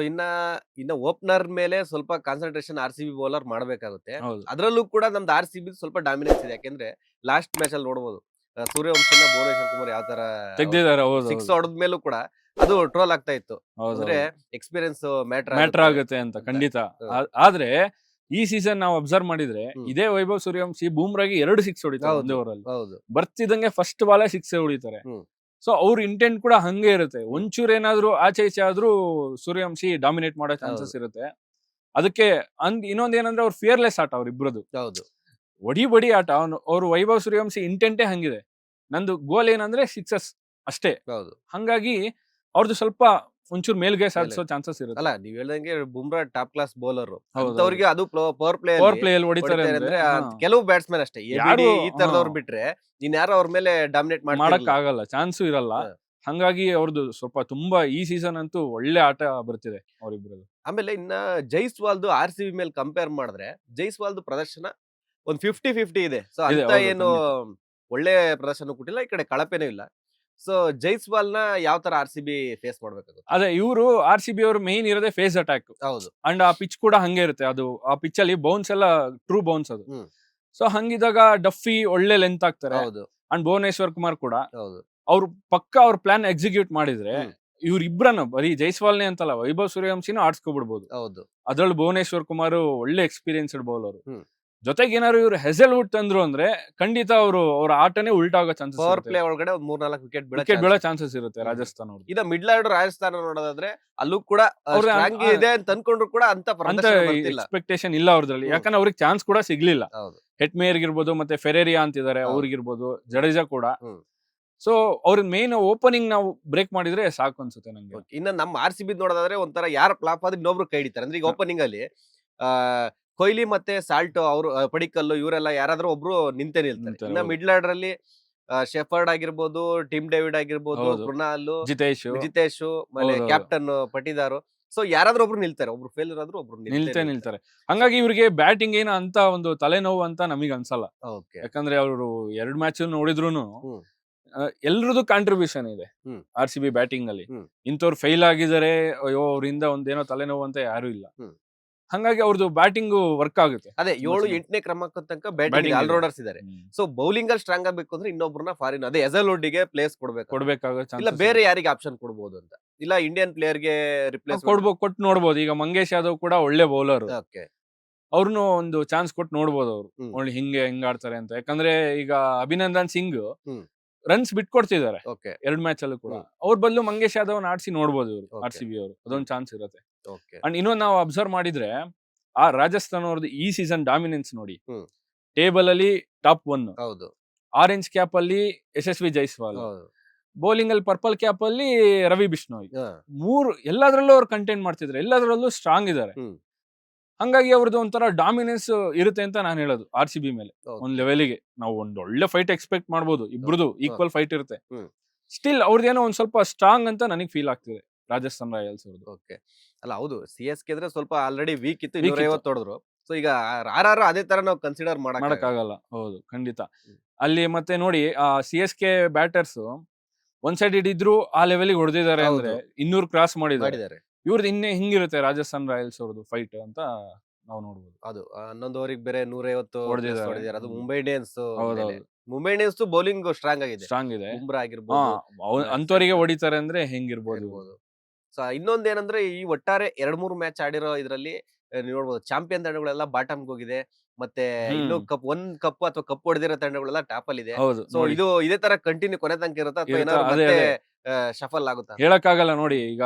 ಇನ್ನ ಇನ್ನ ಓಪನರ್ ಮೇಲೆ ಸ್ವಲ್ಪ ಕಾನ್ಸಂಟ್ರೇಷನ್ ಆರ್-ಸಿ-ಬಿ ಬೌಲರ್ ಮಾಡ್ಬೇಕಾಗುತ್ತೆ. ಹೌದು. ಅದ್ರಲ್ಲೂ ಕೂಡ ನಮ್ದು ಆರ್-ಸಿ-ಬಿ ಸ್ವಲ್ಪ ಡಾಮಿನೆನ್ಸ್ ಇದೆ. ಯಾಕೆಂದ್ರೆ ಲಾಸ್ಟ್ ಮ್ಯಾಚ್ ಅಲ್ಲಿ ನೋಡ್ಬೋದು. ಸೂರ್ಯವಂಶಿನ ಭುವನೇಶ್ವರ್ ಕುಮಾರ್ ಯಾವ ತರ ತೆಗ್ದಿದ್ದಾರೆ. ಸಿಕ್ಸ್ ಹೌದೌದು. ಹೊಡೆದ ಮೇಲೂ ಕೂಡ ಅದು ಟ್ರೋಲ್ ಆಗ್ತಾ ಇತ್ತು. ಅಂದ್ರೆ ಹೌದೌದು. ಎಕ್ಸ್ಪೀರಿಯನ್ಸ್ ಮ್ಯಾಟರ್ ಮ್ಯಾಟರ್ ಆಗುತ್ತೆ ಆಗುತ್ತೆ ಅಂತ ಅಂತ. ಖಂಡಿತ. ಹ್ಮ್. ಆದ್ರೆ ಈ ಸೀಸನ್ ನಾವು ಅಬ್ಸರ್ವ್ ಮಾಡಿದ್ರೆ ಹ್ಮ್. ಇದೇ ವೈಭವ್ ಸೂರ್ಯವಂಶಿ ಬೂಮ್ರಾಗೆ 2 ಸಿಕ್ಸ್ ಹೊಡಿತಾರೆ ಒಂದೇ ಹೌದು ಓವರ್ ಅಲ್ಲಿ. ಹೌದು. ಬರ್ತಿದಂಗೆ ಫಸ್ಟ್ ಬಾಲೇ ಸಿಕ್ಸ್ ಹೊಡಿತಾರೆ. ಹ್ಮ್. ಸೊ ಅವ್ರ ಇಂಟೆಂಟ್ ಕೂಡ ಹಂಗೆ ಇರುತ್ತೆ. ಹ್ಮ್. ಒಂಚೂರು ಏನಾದ್ರು ಆಚೆ ಈಚೆ ಆದ್ರೂ ಸೂರ್ಯವಂಶಿ ಡಾಮಿನೇಟ್ ಮಾಡೋ ಚಾನ್ಸಸ್ ಹೌದು. ಇರುತ್ತೆ. ಅದಕ್ಕೆ ಇನ್ನೊಂದ್ ಏನಂದ್ರೆ ಅವ್ರು ಫಿಯರ್ಲೆಸ್ ಆಟ ಅವ್ರಿಬ್ರದು. ಹೌದು. ಒಡಿ ಬಡಿ ಆಟ. ಅವ್ರು ವೈಭವ್ ಸೂರ್ಯವಂಶಿ ಇಂಟೆಂಟೇ ಹಂಗಿದೆ. ನಂದು ಗೋಲ್ ಏನಂದ್ರೆ ಸಿಕ್ಸಸ್ ಅಷ್ಟೇ. ಹೌದು. ಹಂಗಾಗಿ ಅವ್ರದ್ದು ಸ್ವಲ್ಪ ಒಂಚೂರು ಮೇಲ್ಗೆ ಸಾಧಿಸೋ ಚಾನ್ಸಸ್ ಇರುತ್ತೆ. ಅಲ್ಲ ನೀವ್ ಹೇಳ್ದಂಗೆ ಬುಮ್ರಾ ಟಾಪ್ ಕ್ಲಾಸ್ ಬೌಲರ್. ಹೌದು. ಅಂತವ್ರಿಗೆ ಅದು ಪವರ್ ಪ್ಲೇ ಪವರ್ ಪ್ಲೇ ಅಲ್ಲಿ ಹೊಡಿತಾರೆ ಅಂದ್ರೆ ಅಂದ್ರೆ ಕೆಲವು ಬ್ಯಾಟ್ಸ್ಮನ್ ಅಷ್ಟೇ ಯಾರು ಈ ತರದವ್ರು ಬಿಟ್ರೆ ಇನ್ಯಾರು ಅವ್ರ ಮೇಲೆ ಡಾಮಿನೇಟ್ ಮಾಡಕ್ ಆಗಲ್ಲ, ಚಾನ್ಸು ಇರಲ್ಲ. ಹಾ. ಹಂಗಾಗಿ ಅವ್ರದ್ದು ಸ್ವಲ್ಪ ತುಂಬಾ ಈ ಸೀಸನ್ ಅಂತೂ ಒಳ್ಳೆ ಆಟ ಬರ್ತಿದೆ ಅವ್ರಿಬ್ರದ್ದು. ಆಮೇಲೆ ಇನ್ನ ಜೈಸ್ವಾಲ್ದು ಆರ್-ಸಿ-ಬಿ ಮೇಲೆ ಕಂಪೇರ್ ಮಾಡಿದ್ರೆ ಜೈಸ್ವಾಲ್ದು ಪ್ರದರ್ಶನ ಒಂದ್ 50-50 ಇದೆ. ಸೊ ಇದೆ, ಅಂತ ಹೌದು, ಏನು ಒಳ್ಳೆ ಪ್ರದರ್ಶನ ಕೊಟ್ಟಿಲ್ಲ, ಈ ಕಡೆ ಕಳಪೆನೂ ಇಲ್ಲ. ಸೊ ಜೈಸ್ವಾಲ್ ನ ಯಾವ ತರ ಆರ್-ಸಿ-ಬಿ ಫೇಸ್ ಮಾಡ್ಬೇಕಾಗುತ್ತೆ? ಅದೇ ಇವರು ಆರ್-ಸಿ-ಬಿ ಅವರು ಮೇನ್ ಇರೋದೇ ಫೇಸ್ ಅಟ್ಯಾಕ್. ಹೌದು. ಅಂಡ್ ಆ ಪಿಚ್ ಕೂಡ ಹಂಗೆ ಇರುತ್ತೆ. ಅದು ಆ ಪಿಚ್ ಅಲ್ಲಿ ಬೌನ್ಸ್ ಎಲ್ಲ ಟ್ರೂ ಬೌನ್ಸ್ ಅದು. ಹ್ಮ್. ಸೊ ಹಂಗಿದಾಗ ಡಫಿ ಒಳ್ಳೆ ಲೆಂತ್ ಆಗ್ತಾರೆ. ಹೌದು. ಅಂಡ್ ಭುವನೇಶ್ವರ್ ಕುಮಾರ್ ಕೂಡ ಹೌದು. ಅವ್ರು ಪಕ್ಕ ಅವ್ರ ಪ್ಲಾನ್ ಎಕ್ಸಿಕ್ಯೂಟ್ ಮಾಡಿದ್ರೆ ಇವ್ರಿಬ್ರನ್ನ ಬರೀ ಜೈಸ್ವಾಲ್ನೇ ಅಂತಲ್ಲ, ವೈಭವ್ ಸೂರ್ಯವಂಶಿನೂ ಆಡ್ಸ್ಕೊಬಿಡ್ಬೋದು. ಹೌದು. ಅದ್ರಲ್ಲಿ ಭುವನೇಶ್ವರ್ ಕುಮಾರ್ ಒಳ್ಳೆ ಎಕ್ಸ್ಪೀರಿಯನ್ಸ್ಡ್ ಬೌಲರ್. ಹ್ಮ್. ಜೊತೆಗೆ ಏನಾದ್ರು ಇವ್ರು ಹೆಸಲ್ವುಡ್ ತಂದ್ರು ಅಂದ್ರೆ ಖಂಡಿತ ಅವ್ರ ಆಟನೇ ಉಲ್ಟಾಗೋ ಚಾನ್ಸಸ್ ಪವರ್ ಪ್ಲೇ ಒಳಗಡೆ ಒಂದ್ 3-4 ವಿಕೆಟ್ ವಿಕೆಟ್ ಬೀಳೋ ಚಾನ್ಸಸ್ ಇರುತ್ತೆ ರಾಜಸ್ಥಾನ್ ಅವ್ರು. ಇದ ಮಿಡ್ಲ್ ಆರ್ಡರ್ ರಾಜಸ್ಥಾನ ನೋಡೋದಾದ್ರೆ ಅಲ್ಲೂ ಕೂಡ ಅವ್ರ ಸ್ಟ್ರಾಂಗ್ ಇದೆ ಅಂತ ಅನ್ಕೊಂಡ್ರು ಕೂಡ ಅಂತ ಅಂತ ಪ್ರದರ್ಶನ ಬರ್ತಿಲ್ಲ. ಎಕ್ಸ್ಪೆಕ್ಟೇಷನ್ ಇಲ್ಲ ಅವ್ರದ್ರಲ್ಲಿ. ಹ್ಮ್. ಯಾಕಂದ್ರೆ ಅವ್ರಿಗೆ ಚಾನ್ಸ್ ಕೂಡ ಸಿಗ್ಲಿಲ್ಲ. ಹೌದು. ಹೆಟ್ಮೇಯರ್ ಇರ್ಬೋದು, ಮತ್ತೆ ಫೆರೇರಿಯಾ ಅಂತಿದ್ದಾರೆ ಹೌದು. ಅವ್ರಿಗಿರ್ಬೋದು, ಜಡೇಜಾ ಕೂಡ. ಹ್ಮ್. ಸೊ ಅವ್ರ ಮೇನ್ ಓಪನಿಂಗ್ ನಾವು ಬ್ರೇಕ್ ಮಾಡಿದ್ರೆ ಸಾಕು ಅನ್ಸುತ್ತೆ ನಂಗೆ. Okay. ಇನ್ನ ನಮ್ಮ ಆರ್-ಸಿ-ಬಿ ನೋಡೋದಾದ್ರೆ ಒಂಥರ ಯಾರು ಫ್ಲಾಪ್ ಆದ್ರೆ ಇನ್ನೊಬ್ರು ಕೈ ಹಿಡಿತಾರೆ. ಅಂದ್ರೆ ಈಗ ಓಪನಿಂಗ್ ಅಲ್ಲಿ ಆ ಕೊಹ್ಲಿ ಮತ್ತೆ ಸಾಲ್ಟ್ ಅವರು ಪಡಿಕಲ್ಲು ಇವರೆಲ್ಲ ಯಾರಾದ್ರೂ ಒಬ್ರು ನಿಂತೇ ನಿಲ್ತಾರೆ. ಇನ್ನ ಹೌದು. ಮಿಡ್ಲ್ ಆರ್ಡರ್ ಅಲ್ಲಿ ಶೆಫರ್ಡ್ ಆಗಿರ್ಬೋದು, ಟಿಮ್ ಡೇವಿಡ್ ಆಗಿರ್ಬೋದು, ಹೌದು. ಕೃಣಾಲ್, ಜಿತೇಶ್ ಜಿತೇಶ್, ಆಮೇಲೆ ಹೌದು. ಕ್ಯಾಪ್ಟನ್ ಪಟಿದಾರ್. ಸೊ ಯಾರಾದ್ರೂ ಒಬ್ರು ನಿಲ್ತಾರೆ. ಒಬ್ರು ಫೇಲ್ಯೂರ್ ಆದ್ರೂ ಒಬ್ರು ನಿಲ್ತಾರೆ. ಹಂಗಾಗಿ ಇವ್ರಿಗೆ ಬ್ಯಾಟಿಂಗ್ ಏನು ಅಂತ ಒಂದು ತಲೆನೋವು ಅಂತ ನಮಗ್ ಅನ್ಸಲ್ಲ. ಓಕೆ. ಯಾಕಂದ್ರೆ ಅವರು 2 ಮ್ಯಾಚ್ ನೋಡಿದ್ರುನು ಹ್ಮ್. ಎಲ್ರದ್ದು ಕಾಂಟ್ರಿಬ್ಯೂಷನ್ ಇದೆ ಹ್ಮ್. ಆರ್-ಸಿ-ಬಿ ಬ್ಯಾಟಿಂಗ್ ಅಲ್ಲಿ. ಹ್ಮ್. ಇಂಥವ್ರು ಫೇಲ್ ಆಗಿದ್ದಾರೆ, ಅಯ್ಯೋ ಅವರಿಂದ ಒಂದೇನೋ ತಲೆನೋವು ಅಂತ ಯಾರು ಇಲ್ಲ. ಹ್ಮ್. ಹಂಗಾಗಿ ಅವ್ರದ್ದು ಬ್ಯಾಟಿಂಗ್ ವರ್ಕ್ ಆಗುತ್ತೆ. ಅದೇ 7-8ನೇ ಕ್ರಮಾಂಕ ತನಕ ಬ್ಯಾಟಿಂಗ್ ಆಲ್ರೌಂಡರ್ಸ್ ಇದಾರೆ. ಸೊ ಬೌಲಿಂಗ್ ಅಲ್ಲಿ ಸ್ಟ್ರಾಂಗ್ ಆಗ್ಬೇಕು ಅಂದ್ರೆ ಇನ್ನೊಬ್ರನ್ನ ಫಾರಿನ್ ಅದೇ ಎಸಲ್ವುಡ್ಗೆ ಪ್ಲೇಸ್ ಕೊಡ್ಬೇಕಾಗೋ ಇಲ್ಲ ಚಾನ್ಸಸ್ ಬೇರೆ ಯಾರಿಗೆ ಆಪ್ಷನ್ ಕೊಡ್ಬೋದು ಅಂತ, ಇಲ್ಲ ಇಂಡಿಯನ್ ಪ್ಲೇಯರ್ ಗೆ ರಿಪ್ಲೇಸ್ ಕೊಟ್ಟು ನೋಡ್ಬೋದು. ಈಗ ಮಂಗೇಶ್ ಯಾದವ್ ಕೂಡ ಒಳ್ಳೆ ಬೌಲರ್. ಓಕೆ. ಅವ್ರನ್ನು ಒಂದು ಚಾನ್ಸ್ ಕೊಟ್ಟು ನೋಡ್ಬೋದು ಅವ್ರು. ಹ್ಮ್. ಒಳ್ಳೆ ಹೆಂಗ್ ಆಡ್ತಾರೆ ಅಂತ. ಯಾಕಂದ್ರೆ ಈಗ ಅಭಿನಂದನ್ ಸಿಂಗ್ ಹ್ಮ್. ರನ್ಸ್ ಬಿಟ್ಕೊಡ್ತಿದ್ದಾರೆ ಓಕೆ. 2 ಮ್ಯಾಚ್ ಅಲ್ಲೂ ಕೂಡ. ಹ್ಮ್. ಅವ್ರ ಬದಲು ಮಂಗೇಶ್ ಯಾದವ್ ಆಡ್ಸಿ ನೋಡ್ಬೋದು ಇವರು Okay. ಆರ್-ಸಿ-ಬಿ ಅವರು. ಅದೊಂದು ಚಾನ್ಸ್ ಇರುತ್ತೆ. ಓಕೆ. ಅಂಡ್ ಇನ್ನೊಂದು ನಾವು ಅಬ್ಸರ್ವ್ ಮಾಡಿದ್ರೆ ಆ ರಾಜಸ್ಥಾನ್ ಅವ್ರದ್ದು ಈ ಸೀಸನ್ ಡಾಮಿನೆನ್ಸ್ ನೋಡಿ. ಹ್ಮ್. ಟೇಬಲ್ ಅಲ್ಲಿ ಟಾಪ್ 1, ಹೌದು. ಆರೆಂಜ್ ಕ್ಯಾಪ್ ಅಲ್ಲಿ ಯಶಸ್ವಿ ಜೈಸ್ವಾಲ್, ಹೌದು. ಬೌಲಿಂಗ್ ಅಲ್ಲಿ ಪರ್ಪಲ್ ಕ್ಯಾಪ್ ಅಲ್ಲಿ ರವಿ ಬಿಷ್ಣೋಯ್. ಹಾ. 3 ಎಲ್ಲದರಲ್ಲೂ ಅವ್ರು ಕಂಟೆಂಟ್ ಮಾಡ್ತಿದ್ದಾರೆ, ಎಲ್ಲದರಲ್ಲೂ ಸ್ಟ್ರಾಂಗ್ ಇದ್ದಾರೆ. ಹ್ಮ್. ಹಂಗಾಗಿ ಅವ್ರದ್ದು ಒಂಥರ ಡಾಮಿನೆನ್ಸ್ ಇರುತ್ತೆ ಅಂತ ನಾನು ಹೇಳೋದು ಆರ್-ಸಿ-ಬಿ ಮೇಲೆ. Okay. ಒಂದ್ ಲೆವೆಲ್ಗೆ ನಾವು ಒಂದ್ ಒಳ್ಳೆ ಫೈಟ್ ಎಕ್ಸ್ಪೆಕ್ಟ್ ಮಾಡ್ಬೋದು. ಇಬ್ರದು ಈಕ್ವಲ್ ಫೈಟ್ ಇರುತ್ತೆ. ಹ್ಮ್. ಸ್ಟಿಲ್ ಅವ್ರದ್ದೇನೋ ಒಂದ್ ಸ್ವಲ್ಪ ಸ್ಟ್ರಾಂಗ್ ಅಂತ ನನಗೆ ಫೀಲ್ ಆಗ್ತಿದೆ ರಾಜಸ್ಥಾನ್ ರಾಯಲ್ಸ್ ಅವ್ರದ್ದು. ಓಕೆ. ಅಲ್ಲ ಹೌದು, ಸಿ-ಎಸ್-ಕೆ ಅಂದ್ರೆ ಸ್ವಲ್ಪ ಆಲ್ರೆಡಿ ವೀಕ್ ಇತ್ತು, Weak ಇತ್ತು. 250 ಹೊಡೆದ್ರು. ಸೊ ಈಗ ಆರ್ ಅದೇ ತರ ನಾವು ಕನ್ಸಿಡರ್ ಮಾಡಕ್ಕಾಗಲ್ಲ. ಹೌದು, ಖಂಡಿತ. ಹ್ಮ್. ಅಲ್ಲಿ ಮತ್ತೆ ನೋಡಿ ಸಿ-ಎಸ್-ಕೆ ಬ್ಯಾಟರ್ಸ್ ಒಂದ್ ಸೈಡ್ ಹಿಡಿದ್ರು ಆ ಲೆವೆಲ್ಗೆ ಹೊಡೆದಿದ್ದಾರೆ ಅಂದ್ರೆ 200 ಕ್ರಾಸ್ ಮಾಡಿದ್ದಾರೆ. ಇವ್ರದ್ದು ಇನ್ನೇ ಹಿಂಗಿರುತ್ತೆ ರಾಜಸ್ಥಾನ್ ರಾಯಲ್ಸ್ ಅವ್ರದ್ದು ಫೈಟ್ ಅಂತ ನಾವು ನೋಡ್ಬೋದು. ಅದು 11 ಓವರಿಗೆ ಬೇರೆ 150 ಹೊಡ್ದಿದ್ದಾರೆ. ಹೊಡೆದಿದ್ದಾರೆ. ಅದು ಮುಂಬೈ ಇಂಡಿಯನ್ಸ್ ಹೌದೌದು. ಮುಂಬೈ ಇಂಡಿಯನ್ಸ್ ಬೌಲಿಂಗ್ ಸ್ಟ್ರಾಂಗ್ ಆಗಿದೆ. ಸ್ಟ್ರಾಂಗ್ ಇದೆ. ಬುಮ್ರಾ ಆಗಿರ್ಬೋದು ಅಂತವರಿಗೆ ಹೊಡಿತಾರೆ ಅಂದ್ರೆ ಹೆಂಗಿರ್ಬೋದು. ಇರ್ಬೋದು. ಸೊ ಇನ್ನೊಂದೇನಂದ್ರೆ ಈ ಒಟ್ಟಾರೆ 2-3 ಮ್ಯಾಚ್ ಆಡಿರೋ ಇದ್ರಲ್ಲಿ ನೀವು ನೋಡ್ಬೋದು ಚಾಂಪಿಯನ್ ತಂಡಗಳೆಲ್ಲ ಬಾಟಮ್ಗೆ ಹೋಗಿದೆ. ಮತ್ತೆ ಇನ್ನು ಒಂದ್ ಕಪ್ ಅಥವಾ ಕಪ್ ಹೊಡೆದಿರೋ ತಂಡಗಳೆಲ್ಲ ಟಾಪ್ ಅಲ್ಲಿ ಇದೆ. ಹೌದು, ಸೊ ಇದು ಇದೇ ತರ ಕಂಟಿನ್ಯೂ ಕೊನೆ ತನಕ ಇರುತ್ತಾ ಅಥವಾ ಇರುತ್ತಾ? ಏನಾದ್ರು ಅದೇ, ಮತ್ತೆ ಶಫಲ್ ಆಗುತ್ತಾ? ಹೇಳಕ್ಕಾಗಲ್ಲ ನೋಡಿ. ಈಗ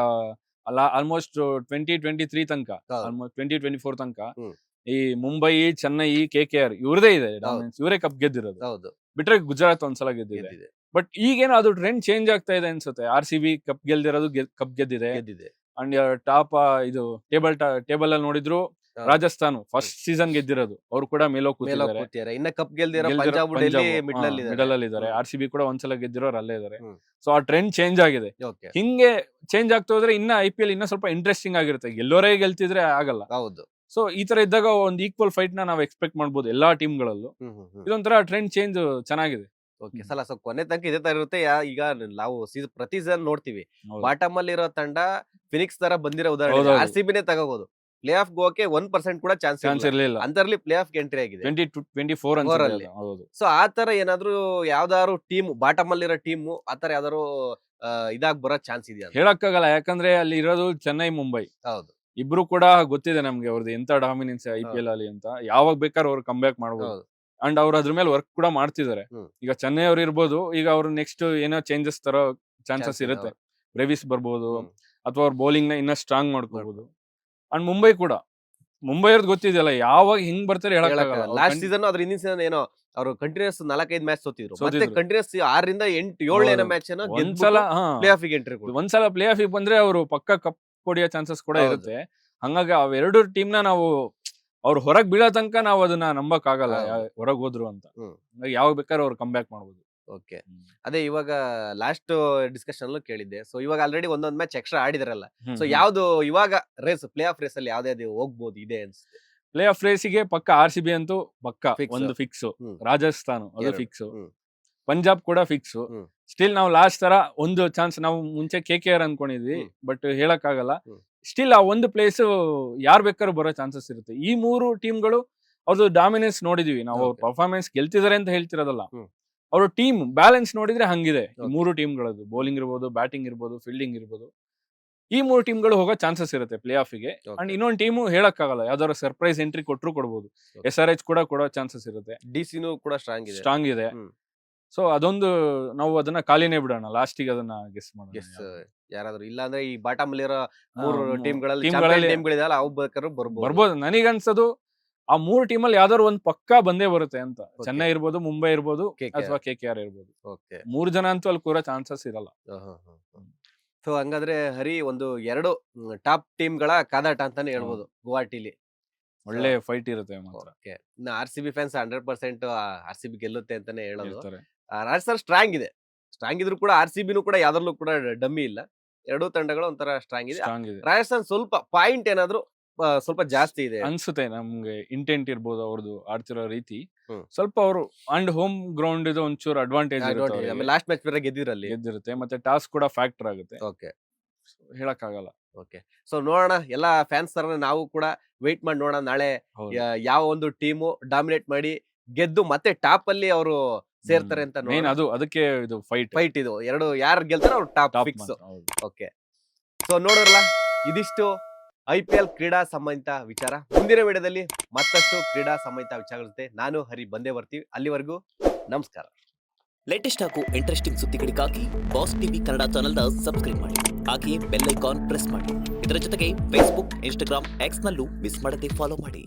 ಆಲ್ಮೋಸ್ಟ್ 2023 ತನಕ, ಹೌದು. ಆಲ್ಮೋಸ್ಟ್ 2024 ತನಕ ಹ್ಮ್. ಈ ಮುಂಬೈ, ಚೆನ್ನೈ, KKR ಇವ್ರದೇ ಇದೆ ಡಾಮಿನೆನ್ಸ್. ಇವರೇ ಕಪ್ ಗೆದ್ದಿರೋದು. ಹೌದು. ಬಿಟ್ರೆ ಗುಜರಾತ್ ಒಂದ್ಸಲ ಗೆದ್ದಿದೆ. ಗೆದ್ದಿದೆ. ಬಟ್ ಈಗೇನೋ ಅದು ಟ್ರೆಂಡ್ ಚೇಂಜ್ ಆಗ್ತಾ ಇದೆ ಅನ್ಸುತ್ತೆ. ಆರ್-ಸಿ-ಬಿ ಕಪ್ ಗೆಲ್ದಿರೋದು ಕಪ್ ಗೆದ್ದಿದೆ. ಅಂಡ್ ಟಾಪ್ ಇದು ಟೇಬಲ್ ಅಲ್ಲಿ ನೋಡಿದ್ರು ಹೌದು. ರಾಜಸ್ಥಾನ್ ಫಸ್ಟ್ ಸೀಸನ್ ಗೆದ್ದಿರೋದು. ಅವ್ರು ಕೂಡ ಮೇಲೋ ಕೂತಿದ್ದಾರೆ. ಇನ್ನ ಕಪ್ ಗೆಲ್ದಿರೋ ಪಂಜಾಬ್ ಡೆಲ್ಲಿ ಮಿಡ್ಲ್ ಅಲ್ಲಿ ಇದ್ದಾರೆ. ಆರ್-ಸಿ-ಬಿ ಕೂಡ ಒಂದ್ಸಲ ಗೆದ್ದಿರೋರು ಅಲ್ಲೇ ಇದ್ದಾರೆ. ಹ್ಮ್. ಸೊ ಆ ಟ್ರೆಂಡ್ ಚೇಂಜ್ ಆಗಿದೆ. ಓಕೆ. ಹಿಂಗೆ ಚೇಂಜ್ ಆಗ್ತಾ ಹೋದ್ರೆ ಇನ್ನ IPL ಇನ್ನ ಸ್ವಲ್ಪ ಇಂಟ್ರೆಸ್ಟಿಂಗ್ ಆಗಿರುತ್ತೆ. ಗೆಲ್ಲೋರೇ ಗೆಲ್ತಿದ್ರೆ ಆಗಲ್ಲ. ಹೌದು. ಸೊ ಈ ತರ ಇದ್ದಾಗ ಒಂದು ಈಕ್ವಲ್ ಫೈಟ್ ನ ನಾವು ಎಕ್ಸ್ಪೆಕ್ಟ್ ಮಾಡ್ಬೋದು ಎಲ್ಲಾ ಟೀಮ್ಗಳಲ್ಲೂ. ಇದೊಂಥರ ಟ್ರೆಂಡ್ ಚೇಂಜ್ ಚೆನ್ನಾಗಿದೆ. ಓಕೆ ಸಲ ಸೊ ಕೊನೆ ತನಕ ಇದೇ ತರ ಇರುತ್ತೆ. ಈಗ ನಾವು ಪ್ರತಿ ಸೀಸನ್ ನೋಡ್ತೀವಿ, ಹೌದು. ಬಾಟಮ್ ಅಲ್ಲಿ ಇರೋ ತಂಡ ಫಿನಿಕ್ಸ್ ತರ ಬಂದಿರೋ ಉದಾಹರಣೆ ಹೌದೌದು. RCBನೇ ತಗೋಬಹುದು. ಪ್ಲೇ ಆಫ್ ಗೋಕೆ 1% ಕೂಡ ಚಾನ್ಸ್ ಚಾನ್ಸ್ ಇರ್ಲಿಲ್ಲ. ಅಂತರ್ಲಿ ಪ್ಲೇ ಆಫ್ ಎಂಟ್ರಿ ಆಗಿದೆ 2024 4 ಅನ್ಸುತ್ತೆ ಅಲ್ಲಿ. ಅದು. ಹೌದು. ಸೊ ಆ ತರ ಏನಾದ್ರು ಯಾವ್ದಾದ್ರು ಟೀಮ್ ಬಾಟಮ್ ಅಲ್ಲಿರೋ ಟೀಮ್ ಆತರ ಯಾವ್ದಾದ್ರು ಇದಾಗ್ ಬರೋ ಚಾನ್ಸ್ ಇದೆಯಾ? ಹೇಳಕ್ಕಾಗಲ್ಲ, ಯಾಕಂದ್ರೆ ಅಲ್ಲಿ ಇರೋದು ಚೆನ್ನೈ ಮುಂಬೈ. ಹೌದು ಇಬ್ರು ಕೂಡ ಗೊತ್ತಿದೆ ನಮ್ಗೆ ಅವ್ರದ್ದು ಎಂತ ಡಾಮಿನೆನ್ಸ್ IPL ಅಲ್ಲಿ ಅಂತ. ಯಾವಾಗ ಬೇಕಾದ್ರೆ ಅವ್ರು ಕಮ್ ಬ್ಯಾಕ್ ಮಾಡ್ಬೋದು. ಹೌದು ಅಂಡ್ ಅವ್ರು ಅದ್ರ ಮೇಲೆ ವರ್ಕ್ ಕೂಡ ಮಾಡ್ತಿದ್ದಾರೆ. ಈಗ ಚೆನ್ನೈ ಅವ್ರು ಇರ್ಬೋದು, ಈಗ ಅವ್ರು ನೆಕ್ಸ್ಟ್ ಏನೋ ಚೇಂಜಸ್ ತರೋ ಚಾನ್ಸಸ್ ಇರುತ್ತೆ. ಬ್ರೆವಿಸ್ ಬರ್ಬೋದು, ಅಥವಾ ಅವ್ರ ಬೌಲಿಂಗ್ ನ ಇನ್ನ ಸ್ಟ್ರಾಂಗ್ ಮಾಡ್ಕೋಬಹುದು. ಅಂಡ್ ಮುಂಬೈ ಕೂಡ, ಮುಂಬೈ ಅವ್ರದ್ದು ಗೊತ್ತಿದೆಯಲ್ಲ ಯಾವಾಗ ಹಿಂಗ್ ಬರ್ತಾರೆ ಹೇಳಕ್ಕಾಗಲ್ಲ. ಲಾಸ್ಟ್ ಸೀಸನ್ ಅದ್ರ ಹಿಂದಿನ ಸೀಸನ್ ಏನೋ ಅವರು ಕಂಟಿನ್ಯೂಸ್ 4-5 ಮ್ಯಾಚ್ ಸೋತಿದ್ರು. ಮತ್ತೆ ಸೋತಿದ್ರು. ಕಂಟಿನ್ಯೂಸ್ 6ರಿಂದ 8-7 ಮ್ಯಾಚ್ ಒಂದ್ಸಲ ಪ್ಲೇ ಆಫ್ ಎಂಟ್ರಿ ಒಂದ್ಸಲ ಪ್ಲೇ ಆಫ್ ಬಂದ್ರೆ ಅವರು ಪಕ್ಕ ಕಪ್ ಹೊಡಿಯೋ ಚಾನ್ಸಸ್ ಕೂಡ ಹೌದು. ಇರುತ್ತೆ. ಹಂಗಾಗಿ ಅವೆರಡು ಟೀಮ್ ನ ನಾವು ಅವ್ರು ಹೊರಗ್ ಬೀಳೋ ತನಕ ನಾವು ಅದನ್ನ ನಂಬಕ್ ಆಗಲ್ಲ ಹೌದು. ಹೊರಗ್ ಹೋದ್ರು ಅಂತ. ಹ್ಮ್. ಹಂಗಾಗಿ ಯಾವಾಗ ಬೇಕಾದ್ರೆ ಅವ್ರು ಕಮ್ ಬ್ಯಾಕ್ ಮಾಡ್ಬೋದು. ಓಕೆ ಅದೇ ಇವಾಗ ಲಾಸ್ಟ್ ಡಿಸ್ಕಷನ್ ಅಲ್ಲೂ ಕೇಳಿದ್ದೆ. ಸೊ ಇವಾಗ ಆಲ್ರೆಡಿ ಒಂದೊಂದ್ ಮ್ಯಾಚ್ ಎಕ್ಸ್ಟ್ರಾ ಆಡಿದಾರಲ್ಲ. ಸೊ ಯಾವ್ದು ಇವಾಗ ರೇಸ್ ಪ್ಲೇ ಆಫ್ ರೇಸ್ ಅಲ್ಲಿ ಯಾವ್ದು ಹೋಗ್ಬೋದು ಇದೆ ಅನ್ಸುತ್ತೆ? ಪ್ಲೇ ಆಫ್ ರೇಸಿಗೆ ಪಕ್ಕ RCB ಅಂತೂ ಪಕ್ಕ Fix. ಒಂದು ಫಿಕ್ಸ್. ಹ್ಮ್. ರಾಜಸ್ಥಾನ್ ಅದು ಎರಡು. ಫಿಕ್ಸ್. ಹ್ಮ್. ಪಂಜಾಬ್ ಕೂಡ ಫಿಕ್ಸ್. ಹ್ಮ್. ಸ್ಟಿಲ್ ನಾವು ಲಾಸ್ಟ್ ತರ ಒಂದು ಚಾನ್ಸ್ ನಾವು ಮುಂಚೆ KKR ಅನ್ಕೊಂಡಿದ್ವಿ, ಬಟ್ ಹೇಳಕ್ ಆಗಲ್ಲ. ಸ್ಟಿಲ್ ಆ ಒಂದು ಪ್ಲೇಸ್ ಯಾರ್ ಬೇಕಾದ್ರೂ ಬರೋ ಚಾನ್ಸಸ್ ಇರುತ್ತೆ. ಈ 3 ಟೀಮ್ಗಳು ಅವ್ರದ್ದು ಡಾಮಿನೆನ್ಸ್ ನೋಡಿದೀವಿ ನಾವು. ಅವ್ರ Okay. ಪರ್ಫಾರ್ಮೆನ್ಸ್ ಗೆಲ್ತಿದಾರೆ ಅಂತ ಹೇಳ್ತಿರೋದಲ್ಲ, ಹ್ಮ್. ಅವ್ರ ಟೀಮ್ ಬ್ಯಾಲೆನ್ಸ್ ನೋಡಿದ್ರೆ ಹಂಗಿದೆ. ಈ Okay. 3 ಟೀಮ್ಗಳದ್ದು ಬೌಲಿಂಗ್ ಇರ್ಬೋದು, ಬ್ಯಾಟಿಂಗ್ ಇರ್ಬೋದು, ಫೀಲ್ಡಿಂಗ್ ಇರ್ಬೋದು. ಈ 3 ಟೀಮ್ಗಳು ಹೋಗೋ ಚಾನ್ಸಸ್ ಇರುತ್ತೆ ಪ್ಲೇ ಆಫ್ಗೆ. Okay. ಅಂಡ್ ಇನ್ನೊಂದು ಟೀಮು ಹೇಳಕ್ಕಾಗಲ್ಲ, ಯಾವ್ದಾದ್ರು ಸರ್ಪ್ರೈಸ್ ಎಂಟ್ರಿ ಕೊಟ್ಟರು ಕೊಡ್ಬೋದು. Okay. SRH ಕೂಡ ಕೊಡೋ ಚಾನ್ಸಸ್ ಇರುತ್ತೆ. DC ಕೂಡ ಸ್ಟ್ರಾಂಗ್ ಇದೆ. ಸ್ಟ್ರಾಂಗ್ ಇದೆ. ಸೊ ಅದೊಂದು ನಾವು ಅದನ್ನ ಖಾಲಿನೇ ಬಿಡೋಣ, ಲಾಸ್ಟಿಗೆ ಅದನ್ನ ಗೆಸ್ ಮಾಡೋಣ. ಗೆಸ್ ಯಾರಾದ್ರೂ ಇಲ್ಲ ಅಂದ್ರೆ ಈ ಬಾಟಮ್ ಅಲ್ಲಿರೋ ಹಾ, 3 ಟೀಮ್ಗಳಲ್ಲಿ ಟೀಮ್ಗಳಲ್ಲಿ ಟೀಮ್ಗಳಿದಾವಲ್ಲ ಅವು ಬೇಕಾದ್ರೂ ಬರ್ಬೋದು. ಬರ್ಬೋದು. ನನಗನ್ಸೋದು ಆ 3 ಟೀಮಲ್ಲಿ ಯಾವ್ದಾದ್ರು ಒಂದು ಪಕ್ಕಾ ಬಂದೇ ಬರುತ್ತೆ ಅಂತ. Okay. ಚೆನ್ನೈ ಇರ್ಬೋದು, ಮುಂಬೈ ಇರ್ಬೋದು, KKR. ಅಥವಾ KKR ಇರ್ಬೋದು. ಓಕೆ 3 ಜನ ಅಂತೂ ಅಲ್ಲಿ ಕೂರೋ ಚಾನ್ಸಸ್ ಇರಲ್ಲ. ಸೊ ಹಂಗಾದ್ರೆ ಹರಿ ಒಂದು 2 ಟಾಪ್ ಟೀಮ್ಗಳ ಕಾದಾಟ ಅಂತಾನೆ ಹೇಳ್ಬೋದು ಗುವಾಹಟಿಲಿ. ಒಳ್ಳೆ ಫೈಟ್ ಇರುತ್ತೆ ಮಾತ್ರ. ಓಕೆ ಇನ್ನು RCB ಫ್ಯಾನ್ಸ್ 100% RCB ಗೆಲ್ಲುತ್ತೆ ಅಂತಾನೆ ಹೇಳೋದು. ಹೇಳ್ತಾರೆ. ರಾಜಸ್ಥಾನ್ ಸ್ಟ್ರಾಂಗ್ ಇದೆ. ಸ್ಟ್ರಾಂಗ್ ಇದ್ರು ಕೂಡ RCBನೂ ಕೂಡ ಯಾವ್ದ್ರಲ್ಲೂ ಕೂಡ ಡಮ್ಮಿ ಇಲ್ಲ. ಎರಡೂ ತಂಡಗಳು ಒಂಥರ ಸ್ಟ್ರಾಂಗ್ ಇದೆ. ಸ್ಟ್ರಾಂಗ್ ಇದೆ ರಾಜಸ್ಥಾನ್ ಸ್ವಲ್ಪ ಪಾಯಿಂಟ್ ಏನಾದ್ರು ಸ್ವಲ್ಪ ಜಾಸ್ತಿ ಇದೆ ಅನ್ಸುತ್ತೆ ನಮ್ಗೆ. ಇಂಟೆಂಟ್ ಇರ್ಬೋದು ಅವ್ರದ್ದು ಆಡ್ತಿರೋ ರೀತಿ. ಹ್ಮ್. ಸ್ವಲ್ಪ ಅವರು ಅಂಡ್ ಹೋಮ್ ಗ್ರೌಂಡ್ ಇದು ಒಂಚೂರು ಅಡ್ವಾಂಟೇಜ್ ಲಾಸ್ಟ್ ಮ್ಯಾಚ್ ಬೇರೆ ಗೆದ್ದಿರಲ್ಲಿ. ಗೆದ್ದಿರುತ್ತೆ. ಮತ್ತೆ ಟಾಸ್ ಕೂಡ ಫ್ಯಾಕ್ಟರ್ ಆಗುತ್ತೆ. ಓಕೆ ಹೇಳಕ್ಕಾಗಲ್ಲ. ಓಕೆ ಸೊ ನೋಡೋಣ, ಎಲ್ಲಾ ಫ್ಯಾನ್ಸ್ ತರ ನಾವು ಕೂಡ ವೇಟ್ ಮಾಡಿ ನೋಡೋಣ ನಾಳೆ ಹೌದು. ಯಾವ ಒಂದು ಟೀಮು ಡಾಮಿನೇಟ್ ಮಾಡಿ ಗೆದ್ದು ಮತ್ತೆ ಟಾಪ್ ಅಲ್ಲಿ ಅವರು ಸೇರ್ತಾರೆ ಅಂತ ಮೇನ್ ಅದು, ಅದಕ್ಕೆ ಇದು ಫೈಟ್ ಇದು ಎರಡು ಯಾರು ಗೆಲ್ತಾರೋ ಅವ್ರು ಟಾಪ್ ಫಿಕ್ಸ್. ಓಕೆ ಸೊ ನೋಡೋರಲ್ಲ, ಇದಿಷ್ಟು IPL ಕ್ರೀಡಾ ಸಂಬಂಧಿತ ವಿಚಾರ. ಮುಂದಿನ ವಿಡಿಯೋದಲ್ಲಿ ಮತ್ತಷ್ಟು ಕ್ರೀಡಾ ಸಂಬಂಧಿತ ವಿಚಾರ ಜೊತೆ ನಾನು ಹರಿ ಬಂದೇ ಬರ್ತೀವಿ. ಅಲ್ಲಿವರೆಗೂ ನಮಸ್ಕಾರ. ಲೇಟೆಸ್ಟ್ ಹಾಗೂ ಇಂಟ್ರೆಸ್ಟಿಂಗ್ ಸುದ್ದಿಗಳಿಗಾಗಿ ಬಾಸ್ ಟಿವಿ ಕನ್ನಡ ಚಾನೆಲ್ನ ಸಬ್ಸ್ಕ್ರೈಬ್ ಮಾಡಿ. ಹಾಗೆಯೇ ಬೆಲ್ ಐಕಾನ್ ಪ್ರೆಸ್ ಮಾಡಿ. ಇದರ ಜೊತೆಗೆ ಫೇಸ್ಬುಕ್, ಇನ್ಸ್ಟಾಗ್ರಾಮ್, ಎಕ್ಸ್ ನಲ್ಲೂ ಮಿಸ್ ಮಾಡದೆ ಫಾಲೋ ಮಾಡಿ.